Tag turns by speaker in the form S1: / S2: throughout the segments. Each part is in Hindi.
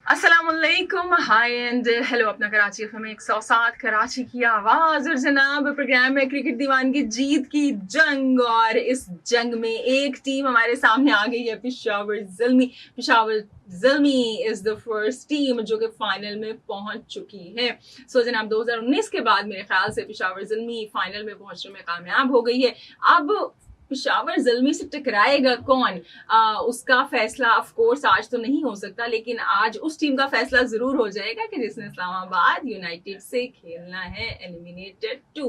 S1: अस्सलामुअलैकुम, हाय एंड हेलो। अपना कराची एफएम 107 कराची की आवाज़ और जनाब प्रोग्राम में क्रिकेट दीवानगी जीत की जंग। और इस जंग में एक टीम हमारे सामने आ गई है, Peshawar Zalmi. Peshawar Zalmi is the first team जो कि फाइनल में पहुंच चुकी है। सो जनाब 2019 के बाद मेरे ख्याल से पेशावर ज़ल्मी फाइनल में पहुंचने में कामयाब हो गई है। अब पेशावर ज़ल्मी से टकराएगा कौन, उसका फैसला ऑफ कोर्स आज तो नहीं हो सकता, लेकिन आज उस टीम का फैसला जरूर हो जाएगा कि जिसने इस्लामाबाद यूनाइटेड से खेलना है एलिमिनेटेड 2।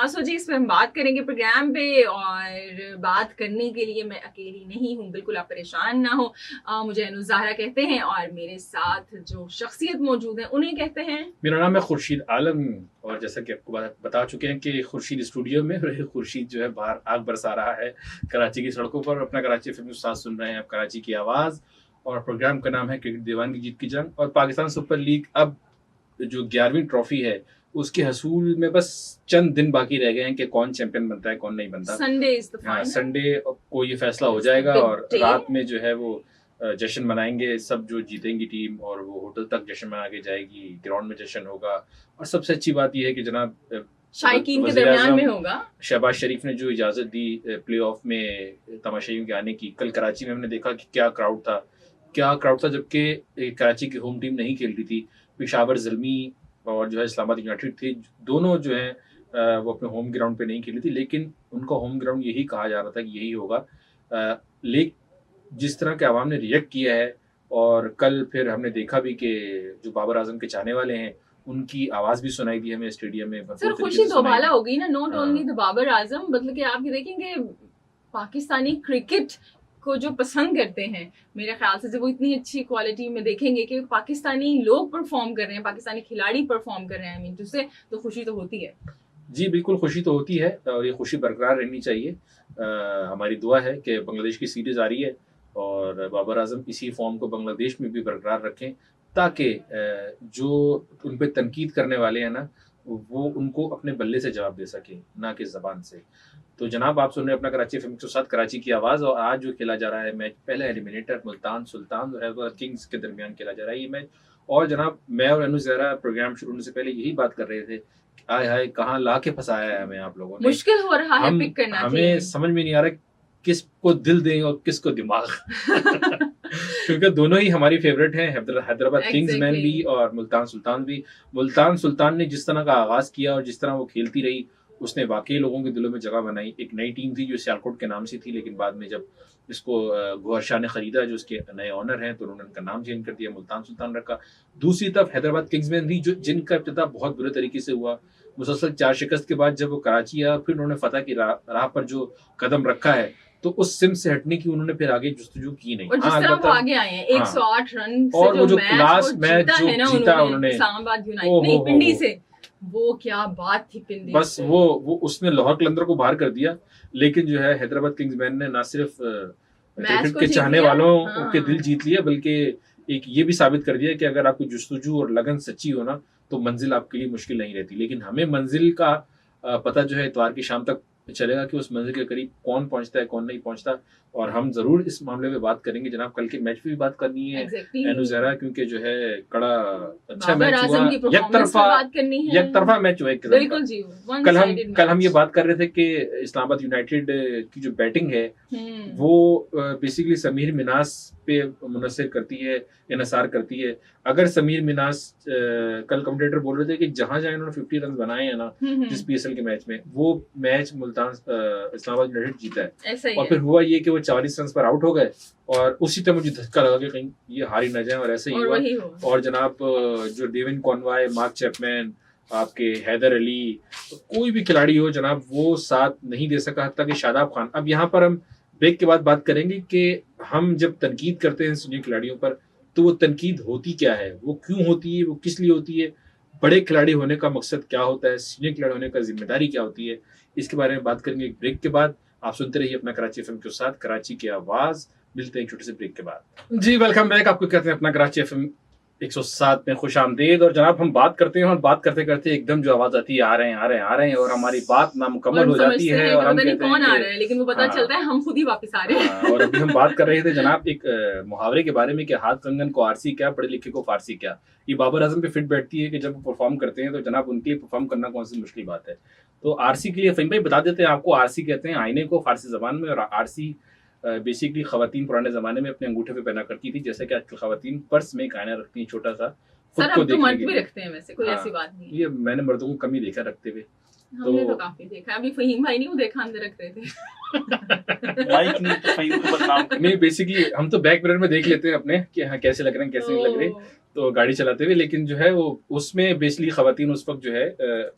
S1: सो जी, इस पर हम बात करेंगे प्रोग्राम पे, और बात करने के लिए मैं अकेली नहीं हूँ, बिल्कुल आप परेशान ना हो। मुझे अनुज़ाहरा कहते हैं और मेरे साथ जो शख्सियत मौजूद है उन्हें कहते हैं।
S2: मेरा नाम है खुर्शीद आलम, और जैसा कि आपको बता चुके हैं कि खुर्शीद स्टूडियो में और खुर्शीद जो है बाहर आग बरसा रहा है कराची की सड़कों पर। अपना कराची फिल्म साथ सुन रहे हैं आप, कराची की आवाज़, और प्रोग्राम का नाम है क्रिकेट दीवानगी जीत की जंग। और पाकिस्तान सुपर लीग अब जो 11वीं ट्रॉफी है उसके हसूल में बस चंद दिन बाकी रह गए हैं कि कौन चैंपियन बनता है कौन नहीं बनता। संडे को ये फैसला हो जाएगा, और रात में जो है वो जश्न मनाएंगे सब जो जीतेंगी टीम, और वो होटल तक जश्न मना के जाएगी, ग्राउंड में जश्न होगा। और सबसे अच्छी बात यह है कि जनाब
S1: शायकीन के दरमियान में होगा।
S2: शहबाज शरीफ ने जो इजाजत दी प्लेऑफ में तमाशाइयों के आने की, कल कराची में हमने देखा कि क्या क्राउड था, जबकि कराची की होम टीम नहीं खेल रही थी। पेशावर ज़ल्मी और जो है इस्लामाबाद यूनाइटेड थी, दोनों जो है वो अपने होम ग्राउंड पे नहीं खेली थी, लेकिन उनका होम ग्राउंड यही कहा जा रहा था कि यही होगा। लेकिन जिस तरह के आवाम ने रिएक्ट किया है, और कल फिर हमने देखा भी कि जो बाबर आजम के चाहने वाले हैं उनकी आवाज भी सुनाई दी हमें स्टेडियम में।
S1: सर खुशी दोबाला हो गई ना, not only the Babar Azam, मतलब कि आप ये देखेंगे पाकिस्तानी क्रिकेट को जो पसंद करते हैं, मेरे ख्याल से जब वो इतनी अच्छी क्वालिटी में देखेंगे कि पाकिस्तानी लोग परफॉर्म कर रहे हैं, पाकिस्तानी खिलाड़ी परफॉर्म कर रहे हैं, उससे तो खुशी तो होती है।
S2: जी बिल्कुल, खुशी तो होती है, और ये खुशी बरकरार रहनी चाहिए। हमारी दुआ है कि बांग्लादेश की सीरीज आ रही है और बाबर आजम इसी फॉर्म को बांग्लादेश में भी बरकरार रखें, ताकि जो उन पर तनकीद करने वाले हैं ना, वो उनको अपने बल्ले से जवाब दे सके, ना कि ज़बान से। तो जनाब आप सुन रहे हैं अपना कराची फिल्म के साथ कराची की आवाज़, और आज जो खेला जा रहा है मैच, पहला एलिमिनेटर मुल्तान सुल्तान और हैदराबाद किंग्स के दरमियान खेला जा रहा है ये मैच। और जनाब मैं और अनु ज़हरा प्रोग्राम शुरू होने से पहले यही बात कर रहे थे, हाय हाय कहाँ ला के फंसाया है हमें आप लोगों ने।
S1: मुश्किल हो रहा है पिक करना,
S2: हमें समझ में नहीं आ रहा किसको दिल दें और किसको दिमाग क्योंकि दोनों ही हमारी फेवरेट हैं, हैदराबाद किंग्स मैन भी और मुल्तान सुल्तान भी। मुल्तान सुल्तान ने जिस तरह का आगाज किया और जिस तरह वो खेलती रही, उसने वाकई लोगों के दिलों में जगह बनाई। एक नई टीम थी जो सियालकोट के नाम से थी, लेकिन बाद में जब इसको गौहर शाह ने खरीदा, जो उसके नए ऑनर हैं, तो उन्होंने उनका नाम चेंज कर दिया, मुल्तान सुल्तान रखा। दूसरी तरफ हैदराबाद किंग्समैन थी, जो जिनका इब्तिदा बहुत बुरे तरीके से हुआ। मुसलसल 4 शिकस्त के बाद जब वो कराची आया, फिर उन्होंने फतह की राह पर जो कदम रखा है, तो उस सिम से हटने की उन्होंने फिर आगे जुस्तजू की नहीं।
S1: और जिस तरह वो आगे आए हैं 108 रन से,
S2: और वो जो लास्ट मैच जो जीता उन्होंने
S1: इस्लामाबाद यूनाइटेड पिंडी से, वो क्या बात थी पिंडी।
S2: बस वो उसने लाहौर कलंदर को बाहर कर दिया। लेकिन जो है हैदराबाद किंग्समैन ने ना सिर्फ क्रिकेट के चाहने वालों के दिल जीत लिया, बल्कि एक ये भी साबित कर दिया कि अगर आपको जुस्तजू और लगन सच्ची हो ना, तो मंजिल आपके लिए मुश्किल नहीं रहती। लेकिन हमें मंजिल का पता जो है इतवार की शाम तक चलेगा कि उस मंजिल के करीब कौन पहुंचता है कौन नहीं पहुंचता, और हम जरूर इस मामले में बात करेंगे। जनाब कल के मैच पे भी बात करनी है एनुज़हरा, क्योंकि जो है कड़ा अच्छा मैच हुआ, एक तरफा मैच हुआ एक किस्म का। कल हम ये बात कर रहे थे कि इस्लामाबाद यूनाइटेड की जो बैटिंग है वो बेसिकली समीर मिनास पे मुनसर करती है, इनसार करती है। अगर समीर मिनास कल कमेंटेटर बोल रहे थे कि जहां जहां इन्होंने 50 रन बनाए हैं ना जिस पीएसएल के मैच में, वो मैच मुल्तान इस्लामाबाद यूनाइटेड जीता है। और फिर हुआ ये कि वो 40 रन पर आउट हो गए, और उसी टाइम मुझे धक्का लगा कि कहीं ये हार ही ना जाए, और ऐसे ही हुआ। और जनाब जो डेविन कॉनवाय, मार्क चैपमैन, आपके हैदर अली, तो कोई भी खिलाड़ी हो जनाब, वो साथ नहीं दे सका, हत्ता कि शादाब खान। अब यहाँ पर हम ब्रेक के बाद बात करेंगे कि हम जब तनकीद करते हैं सीनियर खिलाड़ियों पर, तो वो तनकीद होती क्या है, वो क्यों होती है, वो किस लिए होती है, बड़े खिलाड़ी होने का मकसद क्या होता है, सीनियर खिलाड़ी होने का जिम्मेदारी क्या होती है, इसके बारे में बात करेंगे एक ब्रेक के बाद। आप सुनते रहिए अपना कराची एफएम के साथ, कराची की आवाज। मिलते हैं एक छोटे से ब्रेक के बाद। जी वेलकम बैक, आपको कहते हैं अपना कराची एफएम 107 में खुश आमदीद। और जनाब हम बात करते हैं और बात करते करते एकदम जो आवाज आती है आ रहे हैं आ रहे हैं आ रहे हैं और हमारी बात नामुकम्मल हो जाती है और हम कहते
S1: कौन
S2: हैं
S1: आ रहा है, लेकिन वो पता चलता है हम खुद ही वापस आ रहे हैं।
S2: और अभी हम बात कर रहे थे जनाब एक मुहावरे के बारे में कि हाथ कंगन को आरसी क्या, पढ़े लिखे को फारसी क्या। ये बाबर आजम पे फिट बैठती है कि जब वो परफॉर्म करते हैं तो जनाब उनके लिए परफॉर्म करना कौन सी मुश्किल बात है। तो आरसी के लिए फहीम भाई बता देते हैं आपको, आरसी कहते हैं आईने को फारसी जबान में, और आरसी बेसिकली खवातीन पुराने जमाने में अपने अंगूठे पे पहना करती थी, जैसे कि आजकल खवातीन पर्स में एक आईना रखती हैं छोटा सा खुद
S1: सर
S2: को
S1: अब तो
S2: देखने
S1: मर्द
S2: के
S1: भी
S2: लिए।
S1: रखते हैं, वैसे कोई ऐसी बात नहीं है।
S2: ये मैंने मर्दों को कम ही देखा रखते हुए।
S1: हमने तो काफी देखा, अभी फहीम भाई नहीं वो देखा अंदर रख रहे थे।
S3: माइक नहीं तो फहीम को बदनाम कर।
S2: नहीं बेसिकली हम तो बैक मिरर में देख लेते हैं अपने कि हाँ कैसे लग रहे हैं कैसे नहीं लग रहे तो गाड़ी चलाते हुए, लेकिन जो है वो उसमें बेसिकली खवातीन उस वक्त जो है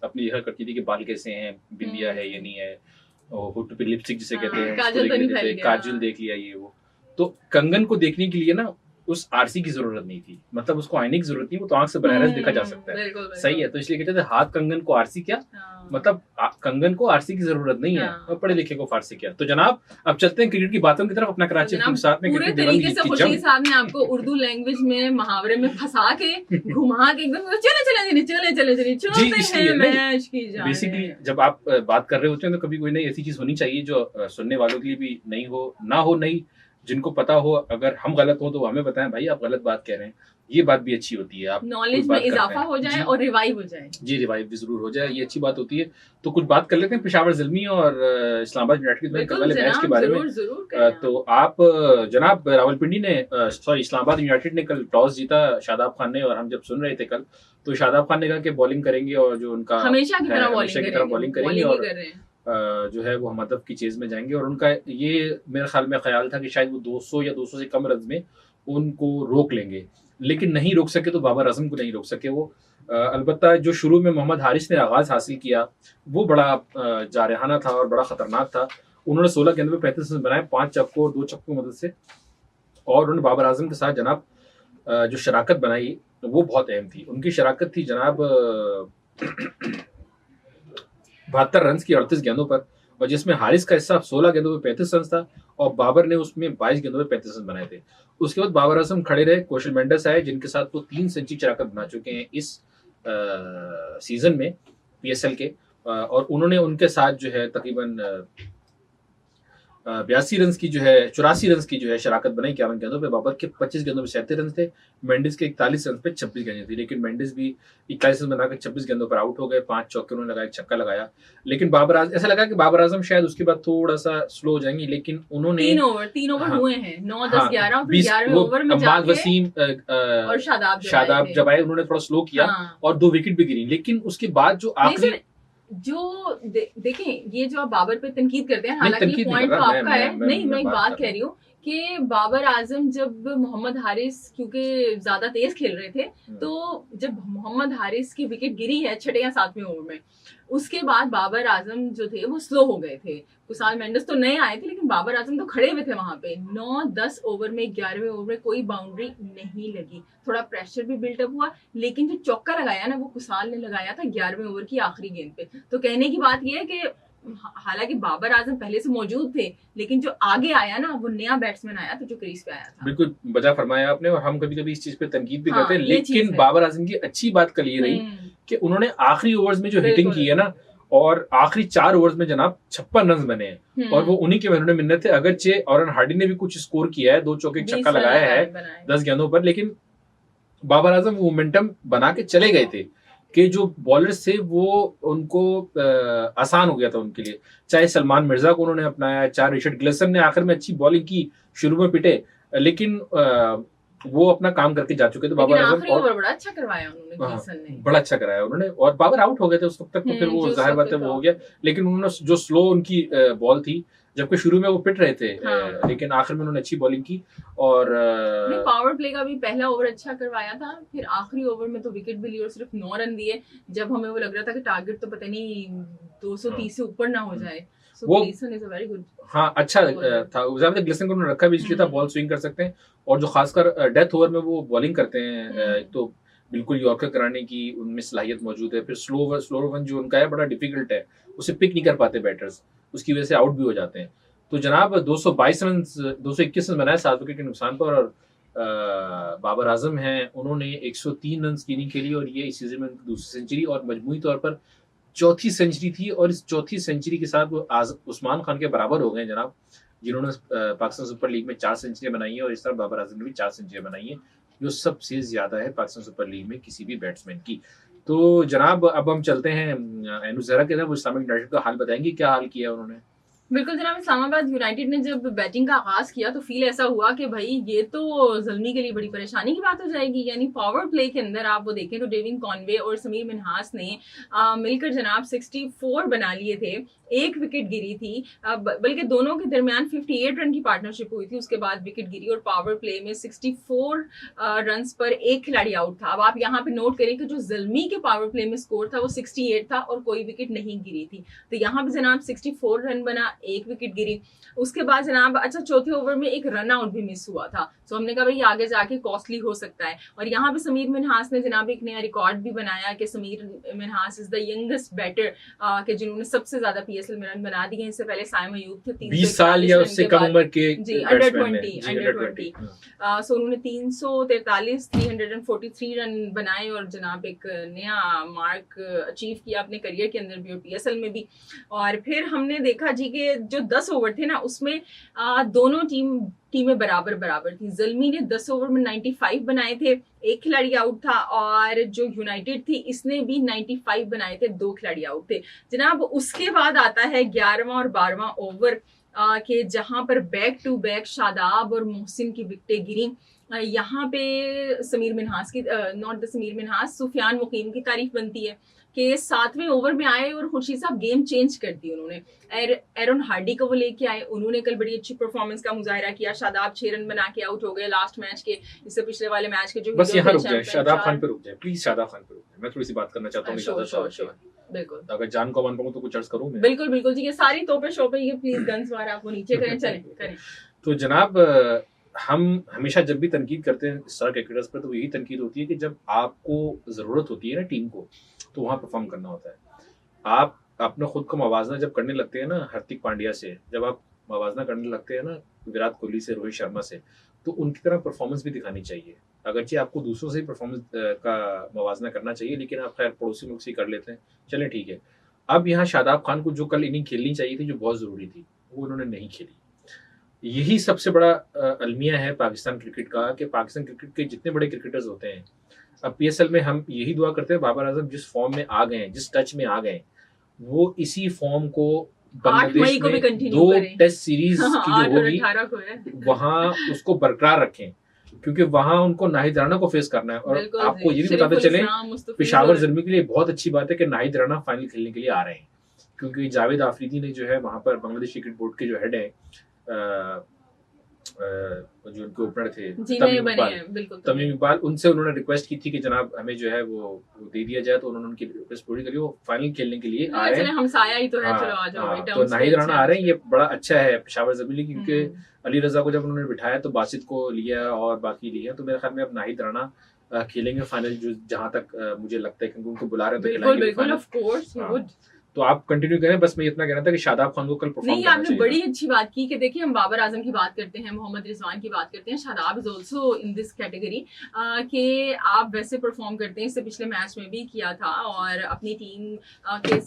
S2: अपनी यह करती थी कि बाल कैसे हैं, बिंदिया है या नहीं है, और होठ पे लिपस्टिक जिसे कहते हैं उसको देख लेते थे, काजल देख लिया ये वो। तो कंगन को देखने के लिए ना उस आरसी की जरूरत नहीं थी, मतलब उसको आईने की जरूरत नहीं, वो तो आंख से बराह रास्त देखा जा सकता है। सही है, तो इसलिए कहते थे हाथ कंगन को आरसी क्या, मतलब कंगन को आरसी की जरूरत नहीं है और पढ़े लिखे को फारसी क्या। तो जनाब अब चलते हैं क्रिकेट की बातों की तरफ। अपना कराची के साथ में
S1: पूरे तरीके से खुर्शीद साहब ने आपको उर्दू लैंग्वेज में मुहावरे में फंसा के घुमा के एकदम चले चले चले चले चले चलते हैं मैच की जान।
S2: बेसिकली जब आप बात कर रहे होते हैं तो कभी कोई नई ऐसी चीज होनी चाहिए जो सुनने वालों के लिए भी नहीं हो, ना हो नहीं, जिनको पता हो। अगर हम गलत हो तो हमें बताएं भाई आप गलत बात कह रहे हैं, ये बात भी अच्छी होती है। आप
S1: नॉलेज में इजाफा हो जाए और रिवाइव हो जाए।
S2: जी रिवाइव भी जरूर हो जाए, ये अच्छी बात होती है। तो कुछ बात कर लेते हैं पेशावर ज़ल्मी और इस्लामाबाद यूनाइटेड के वाले मैच के बारे में। तो आप जनाब रावलपिंडी ने सॉरी इस्लामाबाद यूनाइटेड ने कल टॉस जीता शादाब खान ने, और हम जब सुन रहे थे कल तो शादाब खान ने कहा कि बॉलिंग करेंगे और जो उनका
S1: हमेशा की तरह
S2: बॉलिंग करेंगे और जो है वो हम हदफ की चेज में जाएंगे। और उनका ये मेरे ख्याल में ख्याल था कि शायद वो 200 या 200 से कम रन में उनको रोक लेंगे, लेकिन नहीं रोक सके। तो बाबर आजम को नहीं रोक सके वो। अलबत्ता जो शुरू में मोहम्मद हारिस ने आगाज हासिल किया वो बड़ा जारहाना था और बड़ा खतरनाक था। उन्होंने 16 गेंदों में 35 रन बनाए, 5 चक्कों और 2 चक्कों की मदद से, और उन्होंने बाबर आजम के साथ जनाब जो शराकत बनाई वो बहुत अहम थी। उनकी शराकत थी जनाब 72 रन की 38 गेंदों पर, और जिसमें हारिस का हिस्सा 16 गेंदों में 35 रन था और बाबर ने उसमें 22 गेंदों में 35 रन बनाए थे। उसके बाद बाबर आजम खड़े रहे, कौशल मेंडिस आए जिनके साथ वो 3 सेंचुरी शराकत बना चुके हैं इस सीजन में पीएसएल के, और उन्होंने उनके साथ जो है तकरीबन 82 रन की जो है 84 रन की जो है शराकत बनाई 51 गेंदों पे। बाबर के 25 गेंदों में 37 रन थे, मेंडिस के 41 रन पे 26 गेंदें थी, लेकिन मेंडिस भी 41 रन बनाकर 26 गेंदों पर आउट हो गए। 5 चौके उन्होंने लगाया, 1 छक्का लगाया। लेकिन बाबर आजम ऐसा लगा कि बाबर आजम शायद उसके बाद थोड़ा सा स्लो हो जाएंगे, लेकिन उन्होंने
S1: 3 ओवर हुए हैं, 9 10 11 फिर 11वें ओवर में जाके
S2: वसीम
S1: और
S2: शादाब जब आए उन्होंने थोड़ा स्लो किया और 2 विकेट भी गिरी। लेकिन उसके बाद जो आखिरी
S1: जो देखें ये जो आप बाबर पे तनकीद करते हैं, हालांकि पॉइंट तो आपका है, नहीं मैं एक बात कह रही हूँ कि बाबर आजम जब मोहम्मद हारिस क्योंकि ज्यादा तेज खेल रहे थे, तो जब मोहम्मद हारिस की विकेट गिरी है 6 या 7वें ओवर में, उसके बाद बाबर आजम जो थे वो स्लो हो गए थे। कुशाल मेंडिस तो नए आए थे, लेकिन बाबर आजम तो खड़े हुए थे वहां पे। 9-10 ओवर में 11वें ओवर में कोई बाउंड्री नहीं लगी, थोड़ा प्रेशर भी बिल्टअप हुआ, लेकिन जो चौका लगाया ना वो कुशाल ने लगाया था 11वें ओवर की आखिरी गेंद पे। तो कहने की बात यह है कि हालांकि बाबर आजम पहले से मौजूद थे, लेकिन जो आगे आया ना वो नया बैट्समैन आया था जो क्रीज पे आया था।
S2: बिल्कुल बजा फरमाया आपने, और हम कभी कभी इस चीज पे तनकीद भी करते हैं, लेकिन बाबर आजम की अच्छी बात कल ये रही कि उन्होंने आखिरी ओवर्स में जो हिटिंग की है ना, और आखिरी 4 ओवर्स में जनाब 56 रन बने हैं, और वो उन्हीं के उन्होंने मिन्नत थे। अगरचे ऑरन हार्डी ने भी कुछ स्कोर किया है, 2 चौके छक्का लगाया है 10 गेंदों पर, लेकिन बाबर आजम मोमेंटम बना के चले गए थे कि जो बॉलर्स थे वो उनको आसान हो गया था उनके लिए। चाहे सलमान मिर्जा को उन्होंने अपनाया, चाहे रिचर्ड ग्लेसन ने आखिर में अच्छी बॉलिंग की, शुरू में पिटे, लेकिन वो अपना काम करके जा चुके थे। बाबर आजम
S1: बड़ा अच्छा करवाया उन्होंने, ग्लेसन ने
S2: बड़ा अच्छा कराया उन्होंने, और बाबर आउट हो गए थे उस वक्त तक, तो फिर वो जाहिर बात है वो हो गया। लेकिन उन्होंने जो स्लो उनकी बॉल थी, जबकि शुरू में वो पिट रहे थे, लेकिन आखिर में उन्होंने अच्छी बॉलिंग की। और
S1: पावर प्ले का भी पहला ओवर अच्छा करवाया था, फिर आखिरी ओवर में तो विकेट भी ली और सिर्फ 9 रन दिए, जब हमें वो लग रहा था कि टारगेट तो पता नहीं 230 से ऊपर ना हो जाए। वो वेरी गुड,
S2: हाँ अच्छा था। ज्यादा ग्लिसन को उन्होंने रखा भी इसलिए था, बॉल स्विंग कर सकते हैं, और जो खासकर डेथ ओवर में वो बॉलिंग करते हैं तो बिल्कुल यॉर्कर कराने की उनमें सलाहियत मौजूद है। फिर स्लो वन जो उनका है बड़ा डिफिकल्ट है, उसे पिक नहीं कर पाते बैटर्स, उसकी वजह से आउट भी हो जाते हैं। तो जनाब 222 रन 221 रन बनाए 7 विकेट के नुकसान पर, और बाबर आजम हैं, उन्होंने 103 रन की इनिंग खेली और ये इस सीजन में उनकी दूसरी सेंचुरी और मजमूई तौर पर चौथी सेंचुरी थी। और इस चौथी सेंचुरी के साथ वो उस्मान खान के बराबर हो गए जनाब, जिन्होंने पाकिस्तान सुपर लीग में 4 सेंचुरियां बनाई है और इस तरह बाबर आजम ने भी 4 सेंचुरियां बनाई है, जो सबसे ज्यादा है पाकिस्तान सुपर लीग में किसी भी बैट्समैन की। तो जनाब अब हम चलते हैं एनु जहरा के तरफ, इस्लामिक यूनाइटेड का हाल बताएंगे, क्या हाल किया उन्होंने।
S1: बिल्कुल जनाब, इस्लामाबाद यूनाइटेड ने जब बैटिंग का आगाज किया तो फील ऐसा हुआ कि भाई ये तो ज़ल्मी के लिए बड़ी परेशानी की बात हो जाएगी। यानी पावर प्ले के अंदर आप वो देखें तो डेविन कॉनवे और समीर मिन्हास ने मिलकर जनाब 64 बना लिए थे, 1 विकेट गिरी थी, बल्कि दोनों के दरमियान 58 रन की पार्टनरशिप हुई थी, उसके बाद विकेट गिरी और पावर प्ले में 64 रन पर एक खिलाड़ी आउट था। अब आप यहाँ पे नोट करें कि जो ज़ल्मी के पावर प्ले में स्कोर था वो 68 था और कोई विकेट नहीं गिरी थी। तो यहाँ पे जनाब 64 रन बना, 1 विकेट गिरी। उसके बाद जनाब अच्छा चौथे ओवर में एक रन आउट भी मिस हुआ था, तो हमने कहा भाई आगे जाके कॉस्टली हो सकता है। और यहाँ पे समीर मिन्हास ने जनाब एक नया रिकॉर्ड भी बनाया कि Sameer Minhas is the youngest batter के जिन्होंने सबसे ज्यादा पीएसएल में रन बना दिए। इससे पहले साइम अयूब थे
S2: 20 साल या उससे कम उम्र के
S1: जी, अंडर 20 सो उन्होंने 343 343 रन बनाए और जनाब एक नया मार्क अचीव किया अपने करियर के अंदर भी और पीएसएल में भी। और फिर हमने देखा जी कि जो 10 ओवर थे ना उसमें दोनों टीमें बराबर थी। ज़ल्मी ने 10 ओवर में 95 बनाए थे, 1 खिलाड़ी आउट था, और जो यूनाइटेड थी इसने भी 95 बनाए थे, 2 खिलाड़ी आउट थे जनाब। उसके बाद आता है 11वां और 12वां ओवर के जहां पर बैक टू बैक शादाब और मोहसिन की विकेटें गिरी। यहाँ पे समीर मिन्हास की नॉट द समीर मिन्हास, सुफियान मुकीम की तारीफ बनती है कि 7वें ओवर में आए और खुर्शीद साहब गेम चेंज कर दी उन्होंने। एरन हार्डी को वो लेके आए, उन्होंने कल बड़ी अच्छी परफॉर्मेंस का मुजाहिरा किया। शादाब 6 रन बना के आउट हो गए लास्ट मैच के, इससे पिछले वाले मैच के जो
S2: बस यहाँ रुक जाए, शादाब खान पे रुक जाए प्लीज, शादाब खान पे रुक जाए, मैं थोड़ी सी बात करना चाहता हूँ।
S1: बिल्कुल,
S2: अगर जान को मान पाऊँ तो कुछ अर्ज करूँ मैं।
S1: बिल्कुल जी, ये सारी तोपे शोपे ये प्लीज गन्स वार आप वो नीचे करें, चलें करें।
S2: तो जनाब हम हमेशा जब भी तनकीद करते हैं स्टार क्रिकेटर्स पर तो यही तनकीद होती है कि जब आपको जरूरत होती है ना टीम को तो वहां परफॉर्म करना होता है। आप अपने खुद को मवाजना जब करने लगते हैं ना हार्दिक पांड्या से, जब आप मवाजना करने लगते हैं ना विराट कोहली से, रोहित शर्मा से, तो उनकी तरह परफॉर्मेंस भी दिखानी चाहिए। अगरचे आपको दूसरों से परफॉर्मेंस का मवाजना करना चाहिए, लेकिन आप खैर पड़ोसी मुल्क से कर लेते हैं, चले ठीक है। अब यहाँ शादाब खान को जो कल इनिंग खेलनी चाहिए थी, जो बहुत जरूरी थी, वो उन्होंने नहीं खेली। यही सबसे बड़ा अलमिया है पाकिस्तान क्रिकेट का कि पाकिस्तान क्रिकेट के जितने बड़े क्रिकेटर्स होते हैं, अब पीएसएल में हम यही दुआ करते हैं बाबर आजम जिस फॉर्म में आ गए, जिस टच में आ गए, वो इसी फॉर्म को बांग्लादेश में 2 टेस्ट सीरीज की जो होगी वहां उसको बरकरार रखें, क्योंकि वहां उनको नाहिद राणा को फेस करना है। और आपको ये भी बताते चले पेशावर ज़ल्मी के लिए बहुत अच्छी बात है कि नाहिद राणा फाइनल खेलने के लिए आ रहे हैं, क्योंकि जावेद आफरीदी ने जो है वहां पर बांग्लादेश क्रिकेट बोर्ड के जो हेड है जो उनके ओपनर थे तमीम इकबाल, उनसे उन्होंने रिक्वेस्ट की थी कि जनाब हमें जो है वो दे दिया जाए, तो उन्होंने उनकी रिक्वेस्ट पूरी करी, वो फाइनल खेलने के लिए आ रहे हैं। हमसाया ही तो है, चलो आ जाओ। तो नाहिद राणा आ रहे हैं, ये बड़ा अच्छा है पेशावर ज़ल्मी, क्योंकि अली रजा को जब उन्होंने बिठाया तो बासित को लिया और बाकी लिया, तो मेरे ख्याल में अब नाहिद राणा खेलेंगे फाइनल, जो जहां तक मुझे लगता है, क्योंकि उनको बुला रहे हैं तो खिलाएंगे। तो आप कंटिन्यू करें, बस मैं इतना कहना था कि शादाब खान को कल परफॉर्म
S1: नहीं, आपने बड़ी अच्छी बात की कि देखिए हम बाबर आजम की बात करते हैं, मोहम्मद रिजवान की बात करते हैं, Shadab is also in this category कि आप वैसे परफॉर्म करते हैं, इससे पिछले मैच में भी किया था और अपनी टीम के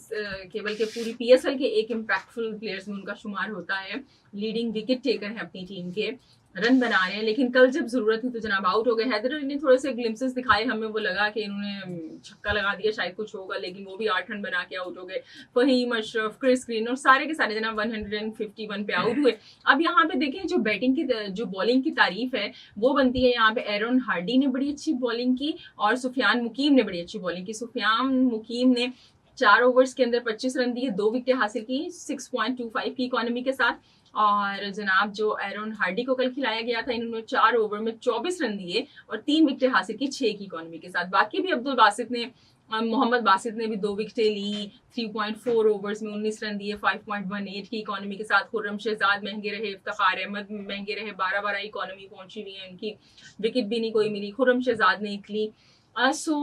S1: केवल के पूरी पीएसएल के एक इम्पैक्टफुल प्लेयर्स में उनका शुमार होता है, लीडिंग विकेट टेकर है अपनी टीम के, रन बना रहे हैं, लेकिन कल जब जरूरत थी तो जनाब आउट हो गए। हैदर अली ने थोड़े से ग्लिम्सेस दिखाए, हमें वो लगा कि इन्होंने छक्का लगा दिया शायद कुछ होगा, लेकिन वो भी 8 रन बना के आउट हो गए। फहीम अशरफ, क्रिस ग्रीन और सारे के सारे जनाब 151 पे आउट हुए। अब यहाँ पे देखें जो बैटिंग की जो बॉलिंग की तारीफ है वो बनती है यहाँ पे एरन हार्डी ने बड़ी अच्छी बॉलिंग की और सुफियान मुकीम ने बड़ी अच्छी बॉलिंग की। सुफियान मुकीम ने 4 ओवर्स के अंदर 25 रन दिए, 2 विकेटें हासिल की 6.25 की इकोनॉमी के साथ। और जनाब जो एरन हार्डी को कल खिलाया गया था, इन्होंने 4 ओवर में 24 रन दिए और 3 विकेटें हासिल की 6 की इकोनॉमी के साथ। बाकी भी अब्दुल बासित ने मोहम्मद बासित ने भी 2 विकेटें ली, 3.4 ओवर्स में 19 रन दिए 5.18 की इकोनॉमी के साथ। खुर्रम शहजाद महंगे रहे, इफ्तिखार अहमद महंगे रहे, 12-12 इकोनॉमी पहुंची हुई है उनकी, विकेट भी नहीं कोई मिली। खुर्रम शहजाद ने 1 ली, सो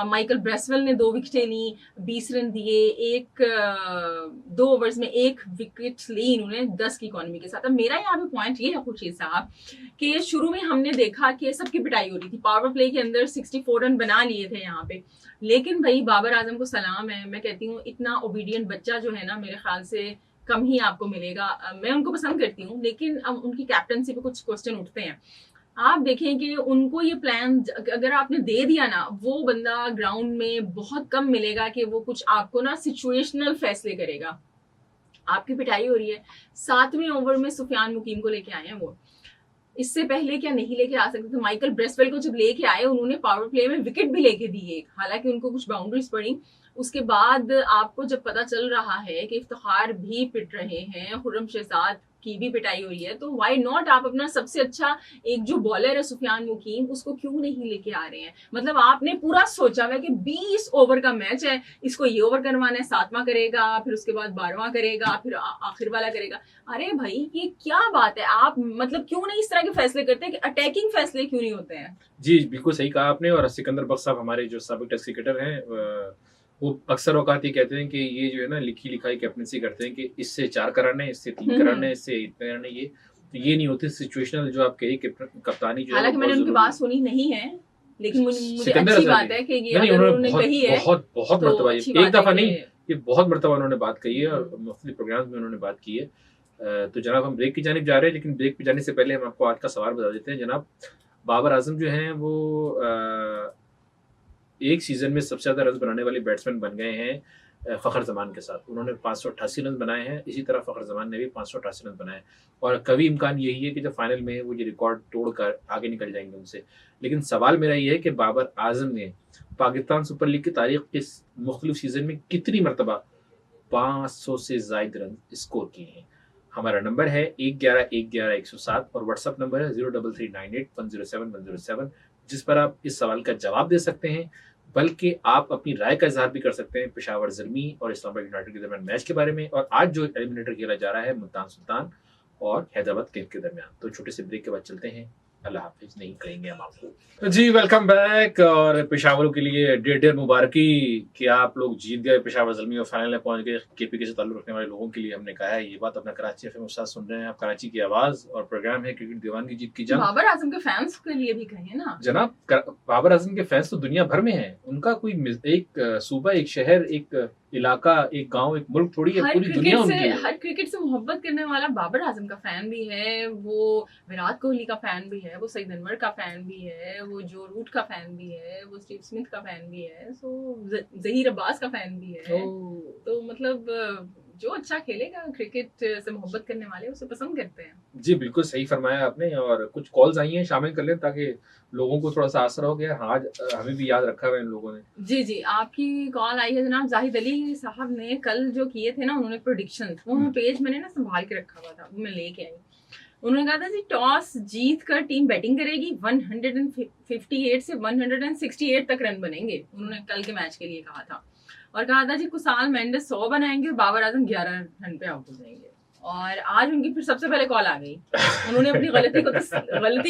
S1: माइकल ब्रेसवेल ने 2 विकेटें ली, 20 रन दिए, 2 ओवर्स में 1 विकेट ली इन्होंने 10 की इकोनॉमी के साथ। अब मेरा यहाँ पे पॉइंट ये है खुर्शीद साहब कि शुरू में हमने देखा कि सबकी पिटाई हो रही थी, पावर प्ले के अंदर 64 रन बना लिए थे यहाँ पे, लेकिन भाई बाबर आजम को सलाम है। मैं कहती हूँ इतना ओबीडियंट बच्चा जो है ना, मेरे ख्याल से कम ही आपको मिलेगा। मैं उनको पसंद करती हूँ, लेकिन अब उनकी कैप्टनसी पे कुछ क्वेश्चन उठते हैं। आप देखें कि उनको ये प्लान अगर आपने दे दिया ना, वो बंदा ग्राउंड में बहुत कम मिलेगा कि वो कुछ आपको ना सिचुएशनल फैसले करेगा। आपकी पिटाई हो रही है, 7वें ओवर में सुफियान मुकीम को लेके आए हैं वो, इससे पहले क्या नहीं लेके आ सकते थे? माइकल ब्रेसवेल को जब लेके आए उन्होंने पावर प्ले में विकेट भी लेके दी एक, हालांकि उनको कुछ बाउंड्रीज पड़ी। उसके बाद आपको जब पता चल रहा है कि इफ्तिखार भी पिट रहे हैं, खुर्रम शहजाद की भी पिटाई हो रही है, तो व्हाई नॉट आप अपना सबसे अच्छा एक जो बॉलर है सुफियान मुकीम, उसको क्यों नहीं लेके आ रहे हैं? मतलब आपने पूरा सोचा हुआ है कि 20 ओवर का मैच है, इसको ये ओवर करवाना है, 7वां करेगा, फिर उसके बाद 12वां करेगा, फिर आखिर वाला करेगा। अरे भाई ये क्या बात है? आप मतलब क्यों नहीं इस तरह के फैसले करते हैं कि अटैकिंग फैसले क्यों नहीं होते हैं?
S2: जी बिल्कुल सही कहा आपने। और सिकंदर बख्श साहब हमारे जो साबिक टेस्ट क्रिकेटर हैं, वो अक्सर औकात ये कहते हैं कि ये जो है ना लिखी लिखाई कैप्टनसी करते हैं कि इससे 4 कराने, इससे 3 कराने, इससे इतने कराने, ये नहीं होते सिचुएशनल जो आप कही कप्तानी जो है।
S1: हालांकि मैंने उनकी बात सुनी नहीं है, लेकिन मुझे अच्छी बात है कि ये उन्होंने कही है,
S2: बहुत मर्तबा, एक दफा नहीं, ये बहुत मर्तबा उन्होंने बात कही है और मुख्तलिफ प्रोग्राम्स में उन्होंने बात की है। तो जनाब हम ब्रेक की जानिब जा रहे हैं, लेकिन ब्रेक पे जाने से पहले हम आपको आज का सवाल बता देते हैं। जनाब बाबर आजम जो हैं वो एक सीजन में सबसे ज्यादा रन बनाने वाले बैट्समैन बन गए हैं फ़खर जमान के साथ। उन्होंने 588 रन बनाए हैं, इसी तरह फ़खर जमान ने भी 588 रन बनाए, और कभी इम्कान यही है कि जब फाइनल में वो ये रिकॉर्ड तोड़कर आगे निकल जाएंगे उनसे। लेकिन सवाल मेरा ये है कि बाबर आजम ने पाकिस्तान सुपर लीग की तारीख के मुख्तलिफ सीजन में कितनी मरतबा 500 से ज़ायद रन स्कोर किए हैं? हमारा नंबर है 111-111-107 और व्हाट्सअप नंबर है 03398107-107, जिस पर आप इस सवाल का जवाब दे सकते हैं, बल्कि आप अपनी राय का इजहार भी कर सकते हैं पेशावर ज़ल्मी और इस्लामाबाद यूनाइटेड के दरमियान मैच के बारे में, और आज जो एलिमिनेटर खेला जा रहा है मुल्तान सुल्तान और हैदराबाद किंग्स के दरमियान। तो छोटे से ब्रेक के बाद चलते हैं, अल्लाह हाफिज नहीं कहेंगे हम आपको। जी वेलकम बैक। और पेशावरों के लिए ढेर मुबारकी कि आप लोग जीत गए, पेशावर ज़ल्मी और फाइनल में पहुंच गए। केपीके से ताल्लुक रखने वाले लोगों के लिए हमने कहा है ये बात। अपना कराची एफएम के साथ सुन रहे हैं आप कराची की आवाज, और प्रोग्राम है क्रिकेट दीवान की जीत की जंग।
S1: बाबर आजम के फैंस के लिए भी कहिए ना
S2: जनाब, बाबर आजम के फैंस तो दुनिया भर में हैं। उनका कोई एक सूबा, एक शहर, एक इलाका, एक गांव, एक मुल्क थोड़ी है, पूरी दुनिया उनकी है।
S1: हर क्रिकेट से मोहब्बत करने वाला बाबर आजम का फैन भी है, वो विराट कोहली का फैन भी है, वो सईद अनवर का फैन भी है, वो जो रूट का फैन भी है, वो स्टीव स्मिथ का फैन भी है, सो जहीर अब्बास का फैन भी है। तो मतलब जो अच्छा खेलेगा, क्रिकेट से मोहब्बत करने वाले उसे पसंद करते हैं।
S2: जी बिल्कुल सही फरमाया आपने। और कुछ कॉल्स आई हैं, शामिल कर लें ताकि लोगों को थोड़ा सा आसरा हो गया। हाँ, हमें भी याद रखा हुआ है इन लोगों ने।
S1: जी आपकी कॉल आई है जनाब। जाहिद अली साहब ने कल जो किए थे ना, उन्होंने प्रेडिक्शन, वो पेज मैंने ना संभाल के रखा हुआ था, वो मैं लेके आई। उन्होंने कहा था जी टॉस जीत कर टीम बैटिंग करेगी, 158 से 168 तक रन बनेंगे, उन्होंने कल के मैच के लिए कहा था। और कहा था जी कुसाल मेंडिस 100 बनाएंगे और बाबर आजम 11 रन पे आउट हो जाएंगे। और आज उनकी फिर सबसे पहले कॉल आ गई। उन्होंने अपनी गलती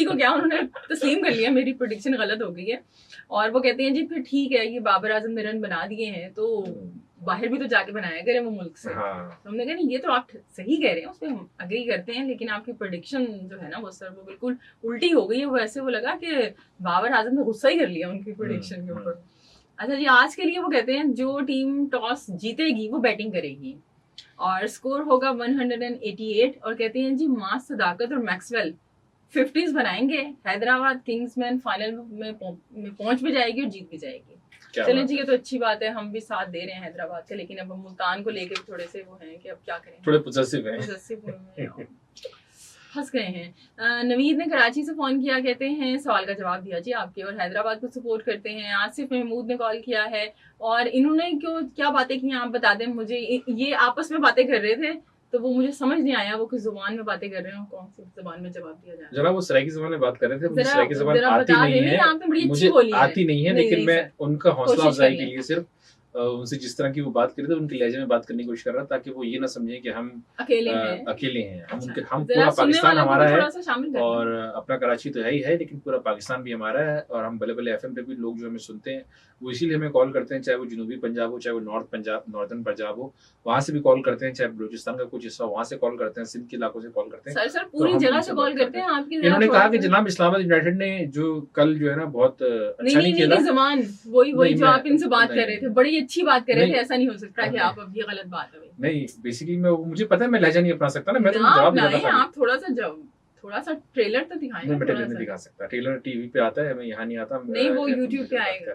S1: को क्या उन्होंने तस्लीम कर लिया, मेरी प्रेडिक्शन गलत हो गई है। और वो कहते हैं जी फिर ठीक है, ये बाबर आजम ने रन बना दिए हैं तो बाहर भी तो जाके बनाया करें वो मुल्क से।
S2: हाँ।
S1: तो हमने कहा नहीं, ये तो आप सही कह रहे हैं, उस पर हम अग्री करते हैं, लेकिन आपकी प्रेडिक्शन जो है ना वो सर वो बिल्कुल उल्टी हो गई है। वो ऐसे वो लगा कि बाबर आजम ने गुस्सा ही कर लिया उनकी प्रेडिक्शन के ऊपर। अच्छा जी, आज के लिए वो कहते हैं जो टीम टॉस जीतेगी वो बैटिंग करेगी और स्कोर होगा 188। और कहते हैं जी मास सदाकत और मैक्सवेल 50s बनाएंगे, हैदराबाद किंग्समैन फाइनल में पहुंच भी जाएगी और जीत भी जाएगी। चलें जी, ये तो अच्छी बात है, हम भी साथ दे रहे हैं हैदराबाद का, लेकिन अब हम मुल्तान को लेकर थोड़े से वो हैं कि अब क्या करें,
S2: थोड़े पोजेसिव हैं,
S1: फंस गए हैं। नवीद ने कराची से फोन किया, कहते हैं सवाल का जवाब दिया जी आपके, और हैदराबाद को सपोर्ट करते हैं। आसिफ महमूद ने कॉल किया है और इन्होंने क्या बातें की आप बता दें मुझे। ये आपस में बातें कर रहे थे तो वो मुझे समझ नहीं आया वो किस जुबान में बातें कर रहे हैं, कौन सी जुबान में जवाब दिया जा रहा है।
S2: जरा वो सराइकी जुबान में बात कर रहे थे, मुझे सराइकी जुबान आती नहीं है, मुझे आती नहीं है, लेकिन मैं उनका हौसला अफजाई के लिए सिर्फ उनसे जिस तरह की वो बात कर रहे थे उनके लहजे में बात करने की कोशिश कर रहा था, ताकि वो ये ना समझें कि हम
S1: अकेले
S2: हैं। हम
S1: अच्छा,
S2: उनके हम
S1: जरा
S2: पूरा
S1: सुनने
S2: पाकिस्तान
S1: वालों को
S2: हमारा
S1: भी
S2: है,
S1: थोड़ा सा शामिल करना।
S2: और अपना कराची तो है ही है, लेकिन पूरा पाकिस्तान भी हमारा है, और हम बल्ले बल्ले एफएम पे भी लोग जो हमें सुनते हैं वो इसीलिए हमें कॉल करते हैं, चाहे वो जनूबी पंजाब हो, चाहे वो नॉर्दर्न पंजाब हो, वहाँ से भी कॉल करते हैं, चाहे बलूचिस्तान का कुछ हिस्सा वहाँ से कॉल करते हैं, सिंध के इलाकों से कॉल करते हैं।
S1: सर पूरी
S2: हम
S1: जगह
S2: उनसे
S1: से
S2: बात
S1: कॉल करते हैं आपकी।
S2: इन्होंने कहा कि जनाब इस्लामाबाद यूनाइटेड ने जो कल जो है ना बहुत अच्छा नहीं खेला।
S1: जमान वही
S2: नहीं,
S1: जो आप इनसे बात
S2: नहीं,
S1: कर रहे थे, बड़ी अच्छी बात कर रहे थे,
S2: नहीं,
S1: ऐसा नहीं हो सकता कि
S2: नहीं,
S1: आप अब ये गलत बात है।
S2: नहीं, बेसिकली मुझे पता है मैं लहजा नहीं अपना सकता ना, मैं तो
S1: ना
S2: जवाब नहीं
S1: अपनाएं,
S2: देता।
S1: आप थोड़ा सा ट्रेलर तो दिखाएं ना।
S2: मैं ट्रेलर नहीं दिखा सकता, ट्रेलर टीवी पे आता है, मैं यहाँ नहीं आता।
S1: नहीं, वो यूट्यूब पे आएगा,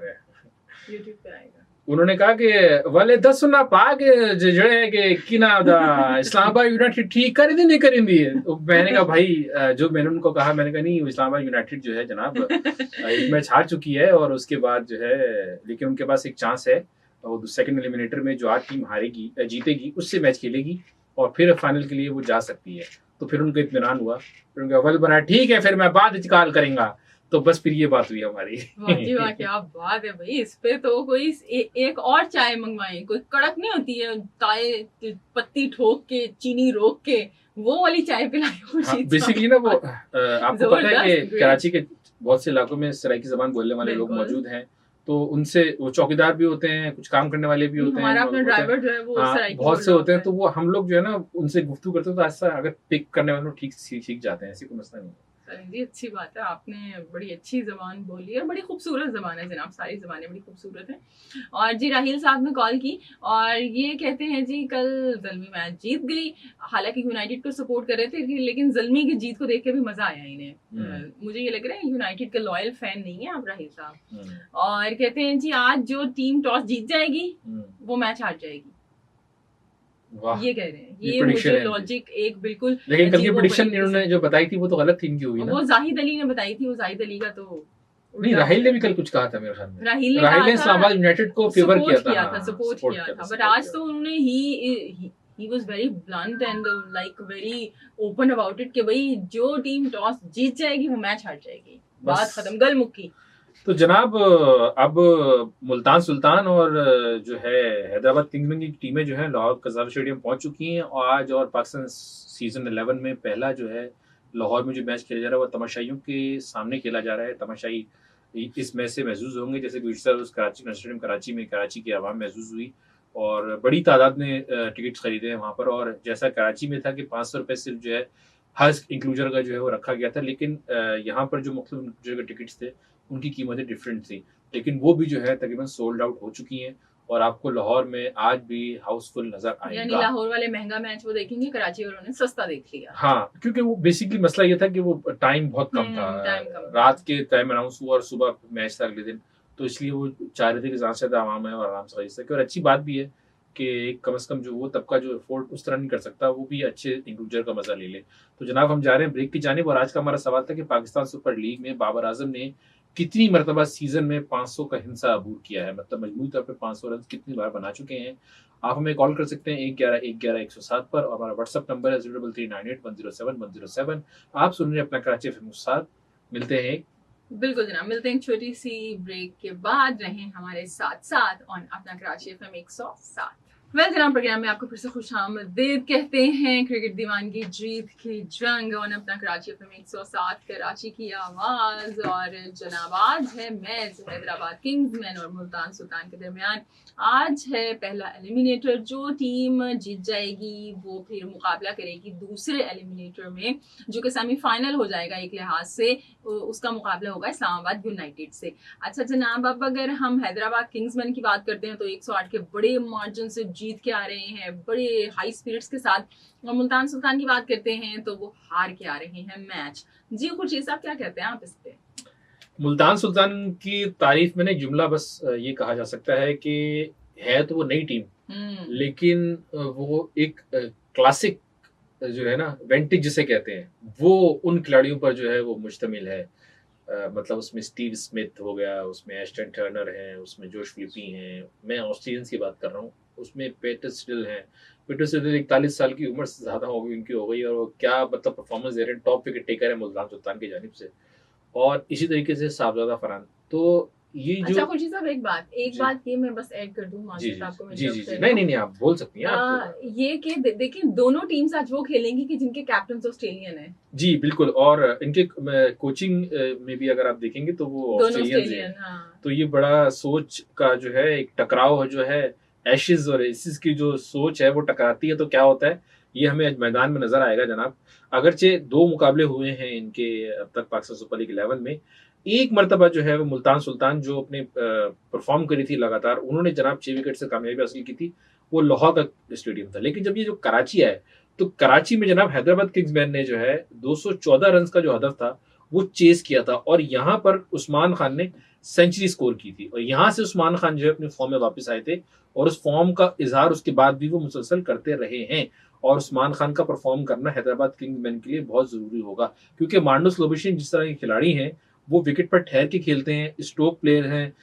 S1: यूट्यूब पे आएगा।
S2: उन्होंने कहा कि वाले 10 ना पाक जड़े के किना दा इस्लामाबाद यूनाइटेड ठीक कर दी नहीं करेंदी है। तो मैंने कहा भाई, जो मैंने उनको कहा, मैंने कहा नहीं, इस्लामाबाद यूनाइटेड जो है जनाब एक मैच हार चुकी है, और उसके बाद जो है लेकिन उनके पास एक चांस है, वो सेकंड एलिमिनेटर में जो आज टीम हारेगी जीतेगी उससे मैच खेलेगी और फिर फाइनल के लिए वो जा सकती है। तो फिर उनको इत्मीनान हुआ, फिर उनका अव्वल बना ठीक है, फिर मैं बाद कॉल करेंगा। तो बस फिर ये बात हुई हमारी।
S1: वाह क्या बात है भाई, इस पे तो कोई एक और चाय मंगवाएं, कोई कड़क नहीं होती है, ताए पत्ती ठोक के चीनी रोक के वो वाली चाय पिलाई।
S2: बेसिकली ना वो आपको पता है कि कराची के बहुत से इलाकों में सराइकी ज़बान बोलने वाले लोग मौजूद हैं, तो उनसे वो चौकीदार भी होते हैं, कुछ काम करने वाले भी होते हैं,
S1: हमारा अपना ड्राइवर जो है वो
S2: बहुत से होते हैं। तो वो हम लोग जो है ना उनसे गुफ्तगू करते हैं, तो ऐसा अगर पिक करने वाले ठीक सीख जाते हैं, ऐसी कोई मसला नहीं है।
S1: जी अच्छी बात है, आपने बड़ी अच्छी जबान बोली है, बड़ी खूबसूरत जबान है जनाब, सारी जबानें बड़ी खूबसूरत हैं। और जी राहील साहब ने कॉल की और ये कहते हैं जी कल ज़ल्मी मैच जीत गई, हालांकि यूनाइटेड को सपोर्ट कर रहे थे, लेकिन ज़ल्मी की जीत को देख के भी मजा आया इन्हें। मुझे ये लग रहा है यूनाइटेड के लॉयल फैन नहीं है आप राहील साहब। और कहते हैं जी आज जो टीम टॉस जीत जाएगी वो मैच हार जाएगी, ये कह रहे हैं। ये मुझे लॉजिक एक बिल्कुल,
S2: लेकिन कल की प्रेडिक्शन इन्होंने जो बताई थी वो तो गलत थी इनकी हुई ना।
S1: वो जाहिद अली ने बताई थी, वो जाहिद अली का तो
S2: नहीं, राहिल ने भी कल कुछ कहा था मेरे ख्याल में।
S1: राहिल
S2: ने इस्लामाबाद यूनाइटेड को फेवर किया था,
S1: सपोर्ट किया था, बट आज तो उन्होंने he was very blunt and like very open about it कि भाई जो टीम टॉस जीत जाएगी वो मैच हार जाएगी, बात खत्म, गल मुक्की।
S2: तो जनाब अब मुल्तान सुल्तान और जो है हैदराबाद किंग्स की टीमें जो है लाहौर कज़ार स्टेडियम पहुंच चुकी हैं, और आज और पाकिस्तान सीजन 11 में पहला जो है लाहौर में जो मैच खेला जा रहा है वो तमाशाइयों के सामने खेला जा रहा है। तमाशाई इस मैच से महसूस होंगे जैसे कराची स्टेडियम कराची में कराची की आवाम महसूस हुई, और बड़ी तादाद में टिकट्स खरीदे हैं वहाँ पर। और जैसा कराची में था कि 500 रुपये सिर्फ जो है हर इंक्लूजर का जो है वो रखा गया था, लेकिन यहाँ पर जो मुख्तलिफ टिकट्स थे उनकी कीमतें डिफरेंट थी, लेकिन वो भी जो है तकरीबन सोल्ड आउट हो चुकी हैं, और आपको लाहौर में आज भी हाउसफुल नजर आएगा।
S1: यानी लाहौर वाले महंगा मैच वो देखेंगे, कराची वालों ने सस्ता देख लिया।
S2: हाँ, क्योंकि वो बेसिकली मसला ये था कि वो टाइम बहुत कम था, रात के टाइम अनाउंस हुआ और सुबह मैच था अगले दिन, तो इसलिए वो चाह रहे थे कि ज़्यादा से ज़्यादा आवाम है और आराम से खरीद सके। और अच्छी बात भी है कि कम से कम जो वो तबका जो अफोर्ड उस तरह नहीं कर सकता वो भी अच्छे इंक्लूजर का मजा ले ले। तो जनाब हम जा रहे हैं ब्रेक की जानिब, और आज का हमारा सवाल था कि पाकिस्तान सुपर लीग में बाबर आजम ने कितनी मरतबा सीजन में 500 का हिस्सा अबूर किया है, मतलब मजमूई तौर पे 500 रन कितनी बार बना चुके हैं। आप हमें कॉल कर सकते हैं 111-111-107 पर, और हमारा व्हाट्सएप नंबर है 03398107-107। आप सुन रहे हैं अपना कराची एफएम के साथ। मिलते हैं,
S1: बिल्कुल जनाब, मिलते हैं छोटी सी ब्रेक के बाद। रहें हमारे साथ साथ ऑन अपना कराची एफएम 107। वेल जनाब, प्रोग्राम में आपको फिर से खुशामदीद कहते हैं। क्रिकेट दीवानगी जीत की जंग ऑन अपना कराची एफएम 107, कराची की आवाज। और जनाब आज है मैच हैदराबाद किंग्समैन और मुल्तान सुल्तान के दरमियान। आज है पहला एलिमिनेटर, जो टीम जीत जाएगी वो फिर मुकाबला करेगी दूसरे एलिमिनेटर में, जो कि सेमीफाइनल हो जाएगा एक लिहाज से, उसका मुकाबला होगा इस्लामाबाद यूनाइटेड से। अच्छा जनाब, अब अगर हम हैदराबाद किंग्समैन की बात करते हैं तो 108 के बड़े मार्जिन से जीत के आ रहे हैं, बड़े हाई स्पिरिट्स के साथ। और मुल्तान सुल्तान की बात करते हैं तो वो हार के आ रहे हैं मैच। जी खुर्शीद साहब, क्या कहते हैं आप इस पे?
S2: मुल्तान सुल्तान की तारीफ में जुमला बस ये कहा जा सकता है कि है तो वो नई टीम, लेकिन वो एक क्लासिक जो है ना, वेंटेज जिसे कहते हैं, वो उन खिलाड़ियों पर जो है वो मुश्तमिल है। मतलब उसमें स्टीव स्मिथ हो गया, उसमें एस्टन टर्नर हैं, उसमें जोश फिलिपी हैं, मैं ऑस्ट्रेलियंस की बात कर रहा हूँ, उसमें पीटर सिडल हैं। पीटर सिडल 41 साल की उम्र से ज़्यादा हो गई, और वो क्या मतलब परफॉर्मेंस दे रहे हैं, टॉप विकेट टेकर है मुल्तान सुल्तान की जानिब से। और इसी तरीके से साहबजादा फरहान। तो ये जो
S1: अच्छा खुर्शीद साहब, एक
S2: जी
S1: बात ये मैं बस ऐड कर दूं,
S2: जी
S1: माजिद
S2: जी
S1: आपको मैं
S2: जी जी
S1: interrupt
S2: जी
S1: कर रही
S2: नहीं
S1: हूँ।
S2: नहीं नहीं, आप बोल सकती हैं आप।
S1: ये कि देखिए दोनों टीम्स आज वो खेलेंगी कि जिनके कैप्टन ऑस्ट्रेलियन है,
S2: जी बिल्कुल, और इनके कोचिंग में भी अगर आप देखेंगे तो वो
S1: दोनों
S2: ऑस्ट्रेलियंस हैं।
S1: ऑस्ट्रेलियन। हाँ,
S2: तो ये बड़ा सोच का जो है एक टकराव जो है, एशेज और एसिस की जो सोच है वो टकराती है तो क्या होता है, ये हमें आज मैदान में नजर आएगा जनाब। अगरचे 2 मुकाबले हुए हैं इनके अब तक पाकिस्तान सुपर लीग 11 में, एक मरतबा जो है वो मुल्तान सुल्तान जो अपने परफॉर्म करी थी लगातार, उन्होंने जनाब 6 विकेट से कामयाबी हासिल की थी, वो लाहौर का स्टेडियम था। लेकिन जब ये जो कराची आए तो कराची में जनाब हैदराबाद किंग्समैन ने जो है 214 रन का जो हदफ था वो चेस किया था, और यहाँ पर उस्मान खान ने सेंचुरी स्कोर की थी, और यहाँ से उस्मान खान जो है अपने फॉर्म में वापस आए थे, और उस फॉर्म का इजहार उसके बाद भी वो मुसलसल करते रहे हैं। और उस्मान खान का परफॉर्म करना हैदराबाद किंग्समैन के लिए बहुत जरूरी होगा, क्योंकि मार्नस लोबोशिन जिस तरह के खिलाड़ी हैं वो विकेट पर ठहर के खेलते हैं, स्ट्रोक प्लेयर हैं,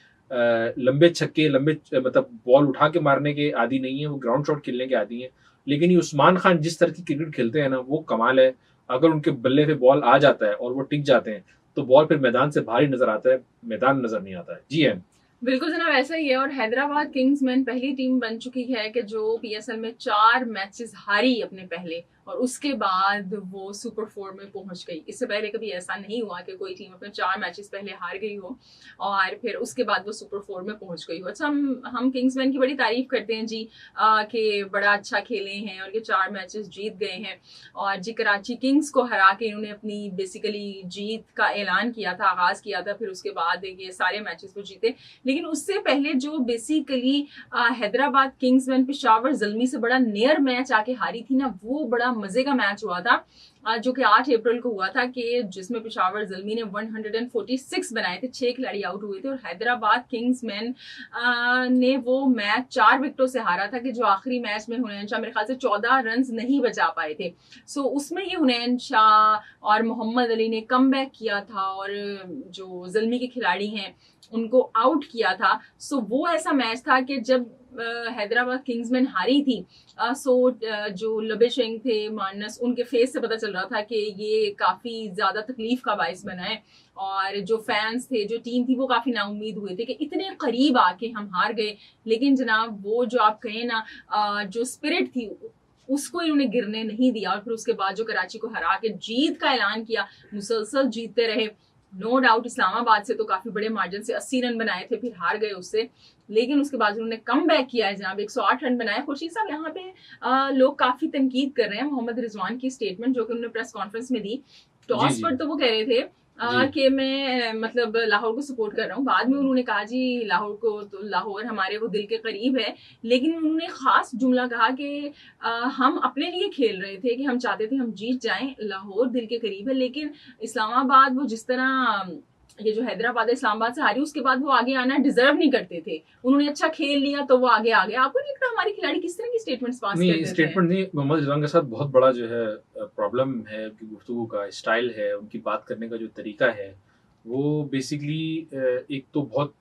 S2: लंबे छक्के लंबे मतलब बॉल उठा के मारने के आदी नहीं है, वो ग्राउंड शॉट खेलने के आदी हैं। लेकिन ये उस्मान खान जिस तरह की क्रिकेट खेलते हैं ना, वो कमाल है। अगर उनके बल्ले पे बॉल आ जाता है और वो टिक जाते हैं तो बॉल फिर मैदान से भारी नजर आता है, मैदान नजर नहीं आता है। जी है,
S1: बिल्कुल जनाब ऐसा ही है। और हैदराबाद किंग्समैन पहली टीम बन चुकी है कि जो पीएसएल में 4 मैचेस हारी अपने पहले, और उसके बाद वो सुपर 4 में पहुंच गई। इससे पहले कभी ऐसा नहीं हुआ कि कोई टीम अपने 4 मैचेस पहले हार गई हो और फिर उसके बाद वो सुपर 4 में पहुंच गई हो। अच्छा, हम किंग्समैन की बड़ी तारीफ करते हैं जी कि बड़ा अच्छा खेले हैं और ये 4 मैचेस जीत गए हैं, और जी कराची किंग्स को हरा के इन्होंने अपनी बेसिकली जीत का ऐलान किया था, आगाज किया था, फिर उसके बाद ये सारे मैचेस वो जीते। लेकिन उससे पहले जो बेसिकली हैदराबाद किंग्समैन पेशावर ज़ल्मी से बड़ा नियर मैच आके हारी थी ना, वो बड़ा मजे का मैच हुआ था, जो कि 8 अप्रैल को हुआ था, कि जिसमें पेशावर ज़ल्मी ने 146 बनाए थे, 6 खिलाड़ी आउट हुए थे, और हैदराबाद किंग्समैन ने वो मैच 4 विकेटों से हारा था, कि जो आखिरी मैच में हुनैन शाह मेरे ख्याल से 14 रन नहीं बचा पाए थे। सो उसमें ही हुनैन शाह और मोहम्मद अली ने कमबैक किया था और जो ज़ल्मी के खिलाड़ी हैं उनको आउट किया था। सो वो ऐसा मैच था कि जब हैदराबाद किंग्समैन हारी थी, जो लबेशिंग थे मानस, उनके फेस से पता चल रहा था कि ये काफी ज्यादा तकलीफ का बाइस बना है, और जो फैंस थे, जो टीम थी, वो काफी नाउम्मीद हुए थे कि इतने करीब आके हम हार गए। लेकिन जनाब वो जो आप कहें ना, जो स्पिरिट थी उसको इन्होंने गिरने नहीं दिया, और फिर उसके बाद जो कराची को हरा के जीत का ऐलान किया, मुसलसल जीतते रहे। नो डाउट इस्लामाबाद से तो काफी बड़े मार्जिन से 80 रन बनाए थे, फिर हार गए उससे, लेकिन उसके बाद उन्होंने कम बैक किया है जनाब, 108 रन बनाए। खुर्शीद साहब, यहाँ पे लोग काफी तनकीद कर रहे हैं मोहम्मद रिजवान की स्टेटमेंट जो कि उन्होंने प्रेस कॉन्फ्रेंस में दी। टॉस पर तो वो कह रहे थे कि मैं मतलब लाहौर को सपोर्ट कर रहा हूँ, बाद में उन्होंने कहा जी लाहौर को, तो लाहौर हमारे वो दिल के करीब है, लेकिन उन्होंने खास जुमला कहा कि हम अपने लिए खेल रहे थे, कि हम चाहते थे हम जीत जाएं, लाहौर दिल के करीब है, लेकिन इस्लामाबाद वो जिस तरह ये जो हैदराबाद है इस्लामाबाद से हारी, उसके बाद वो आगे आना डिजर्व नहीं करते थे, उन्होंने अच्छा खेल लिया तो वो आगे आ गए। आपको नहीं लगता हमारे खिलाड़ी किस तरह की स्टेटमेंट्स पास करते हैं?
S2: नहीं स्टेटमेंट नहीं, मोहम्मद रिजवान के साथ बहुत बड़ा जो है प्रॉब्लम है, उनकी गुफ्तगू का स्टाइल है, उनकी बात करने का जो तरीका है, वो बेसिकली एक तो बहुत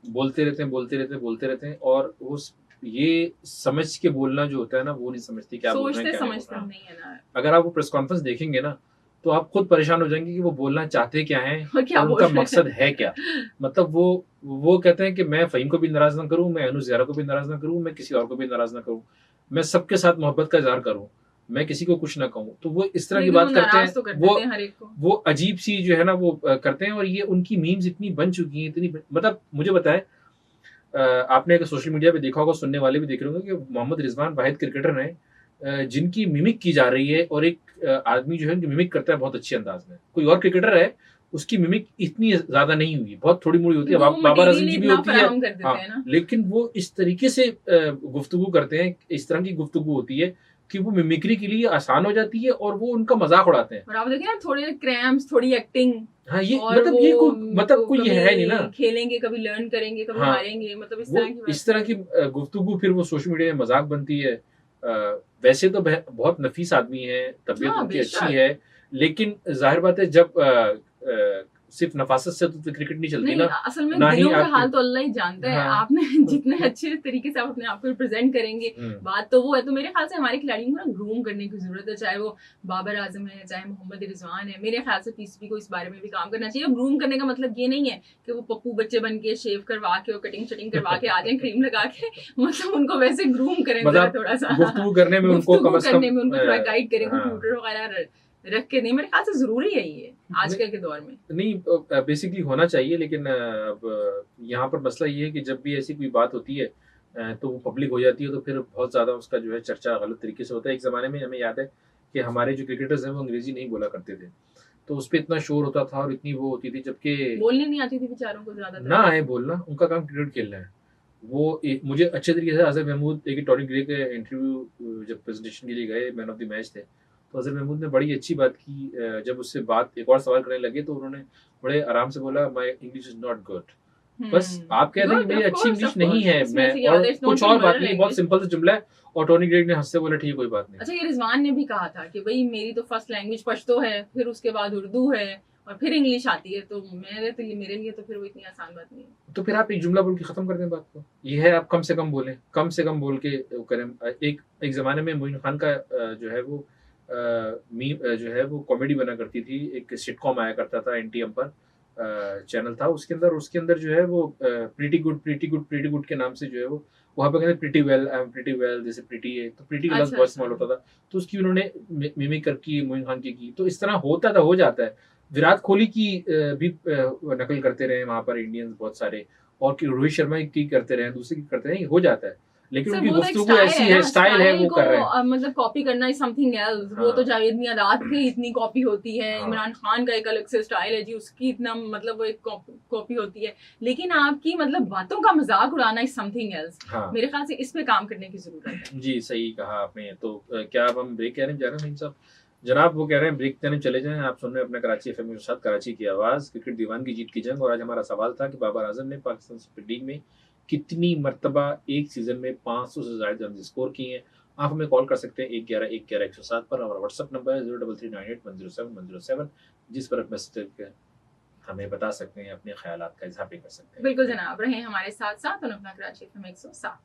S2: बोलते रहते हैं, और वो ये समझ के बोलना जो होता है ना, वो नहीं समझते क्या बोल रहे हैं, क्या
S1: समझते नहीं है ना।
S2: अगर आप वो प्रेस कॉन्फ्रेंस देखेंगे ना तो आप खुद परेशान हो जाएंगे कि वो बोलना चाहते क्या हैं और उनका मकसद है क्या। मतलब वो कहते हैं कि मैं फ़हीम को भी नाराज ना करूं, मैं अनुज ज़ारा को भी नाराज ना करूं, मैं किसी और को भी नाराज ना करूं, मैं सबके साथ मोहब्बत का इजहार करूं, मैं किसी को कुछ ना कहूं। तो वो इस तरह की बात करते हैं, वो अजीब सी जो है ना वो करते हैं, और ये उनकी मीम्स इतनी बन चुकी हैं, इतनी मतलब मुझे बताएं, आपने अगर सोशल मीडिया पे देखा होगा, सुनने वाले भी देख रहे होंगे कि मोहम्मद रिजवान वाहिद क्रिकेटर हैं जिनकी मिमिक की जा रही है, और एक आदमी जो है उनकी मिमिक करता है बहुत अच्छे अंदाज में। कोई और क्रिकेटर है उसकी मिमिक इतनी ज्यादा नहीं हुई, बहुत थोड़ी मोड़ी होती है, बाबर आजम की भी होती है, हाँ, लेकिन वो इस तरीके से गुफ्तगू करते हैं, इस तरह की गुफ्तगू होती है कि वो मिमिक्री के लिए आसान हो जाती है, और वो उनका मजाक उड़ाते हैं।
S1: और आप देखें ना, थोड़े क्रैम्प्स, थोड़ी एक्टिंग,
S2: हाँ, ये मतलब कोई है नहीं ना,
S1: खेलेंगे कभी लर्न करेंगे, कभी हारेंगे, मतलब
S2: इस तरह की गुफ्तगू फिर वो सोशल मीडिया में मजाक बनती है। वैसे तो बहुत नफीस आदमी है, तबीयत उनकी अच्छी है, लेकिन जाहिर बात है जब सिर्फ नफासत से तो क्रिकेट नहीं चलती
S1: नहीं,
S2: ना।
S1: असल में
S2: ना ही
S1: दिलों का
S2: आपके-
S1: हाल तो अल्लाह ही जानता है।
S2: हाँ।
S1: आपने जितने अच्छे तरीके से आप अपने आप को रिप्रेजेंट करेंगे, बात तो वो है। तो मेरे ख्याल से हमारे खिलाड़ियों को ना ग्रूम करने की जरूरत है, चाहे वो बाबर आजम है, चाहे मोहम्मद रिजवान है। मेरे ख्याल से पीसीबी को इस बारे में भी काम करना चाहिए। ग्रूम करने का मतलब ये नहीं है कि वो पप्पू बच्चे बन के शेव करवा के और कटिंग शटिंग करवा के आ जाए क्रीम लगा के, मतलब उनको वैसे ग्रूम करें
S2: मतलब
S1: थोड़ा सा,
S2: गुफ्तगू करने में उनको कम से
S1: करने
S2: कम
S1: में उनको थोड़ा गाइड करें,
S2: हाँ।
S1: कंप्यूटर वगैरह रख के नहीं। मेरे ख्याल से जरूरी है ये आजकल के दौर में।
S2: नहीं, बेसिकली होना चाहिए, लेकिन अब यहाँ पर मसला ये है कि जब भी ऐसी कोई बात होती है तो वो पब्लिक हो जाती है, तो फिर बहुत ज़्यादा उसका जो है चर्चा गलत तरीके से होता है। एक ज़माने में हमें याद है कि हमारे जो क्रिकेटर्स हैं वो अंग्रेजी नहीं बोला करते थे, तो उस पर इतना शोर होता था और इतनी वो होती थी, जबकि
S1: बोलनी नहीं आती थी बेचारों को ज्यादा
S2: ना आए बोलना, उनका काम क्रिकेट खेलना है। वो मुझे अच्छे तरीके से अजहर महमूद एक टॉनी ग्रे के इंटरव्यू जब प्रेजेंटेशन के लिए गए, मैन ऑफ द मैच थे, तो अजहर महमूद ने बड़ी अच्छी बात की। जब उससे बात एक और सवाल करने लगे तो उन्होंने बड़े आराम से बोला, my English is not good. बस आप कह दें कि मेरी अच्छी इंग्लिश नहीं है, मैं और कुछ और बात नहीं, बहुत सिंपल सा जुमला है। और टोनी ग्रेग ने हंस से बोला, ठीक है कोई बात नहीं।
S1: अच्छा, ये रिजवान ने भी कहा था कि भाई मेरी तो फर्स्ट लैंग्वेज पश्तो है, फिर उसके बाद उर्दू है और फिर इंग्लिश आती है, तो मेरे लिए तो फिर वो इतनी आसान बात नहीं है।
S2: तो फिर आप एक जुमला बोल के खत्म कर दें बात को। ये है आप कम से कम बोलें, कम से कम बोल के करें। एक जमाने में मोइन खान का जो है वो जो है वो कॉमेडी बना करती थी, एक सिटकॉम आया करता था एनटीएम पर, चैनल था उसके अंदर जो है वो प्रीटी गुड के नाम से जो है वो वहाँ पे कहते pretty well, I am pretty well, जैसे प्रीटी है तो प्रीटी का लफ्ज़ बहुत इस्तेमाल होता था, तो उसकी उन्होंने मिमिक करके मोइन खान की। तो इस तरह होता था, हो जाता है। विराट कोहली की भी नकल करते रहे वहां पर इंडियंस बहुत सारे, और रोहित शर्मा की करते रहे, दूसरे की करते रहे, हो जाता है। लेकिन उनकी गुफ्तगू ऐसी है, स्टाइल है, वो कर रहे हैं।
S1: मतलब कॉपी करना इज समथिंग एल्स। वो तो जावेद मियादाद की इतनी कॉपी होती है, इमरान खान का एक अलग से स्टाइल है जी, उसकी इतना मतलब वो एक कॉपी होती है। लेकिन आपकी मतलब बातों का मजाक उड़ाना इज समथिंग एल्स। मेरे ख्याल से इस पे काम करने की जरूरत है।
S2: जी सही कहा आपने। तो क्या अब हम ब्रेक कहने जा रहे हैं साहब? जनाब वो कह रहे हैं ब्रेक देने चले जाएं। आप सुन रहे हैं अपना कराची एफएम के साथ कराची की आवाज़, क्रिकेट दीवान की जीत की जंग। और आज हमारा सवाल था कि बाबर आजम ने पाकिस्तान सुपर लीग में कितनी मरतबा एक सीजन में 500 से ज़्यादा रन स्कोर किए हैं। आप हमें कॉल कर सकते हैं 111-111-107 पर। हमारा व्हाट्सअप नंबर है 03398107 जिस पर आप मैसेज करके हमें बता सकते हैं, अपने ख्यालात का इज़हार भी कर सकते हैं।
S1: बिल्कुल जनाब, रहे हमारे साथ साथ और अपना कराची एफएम 107।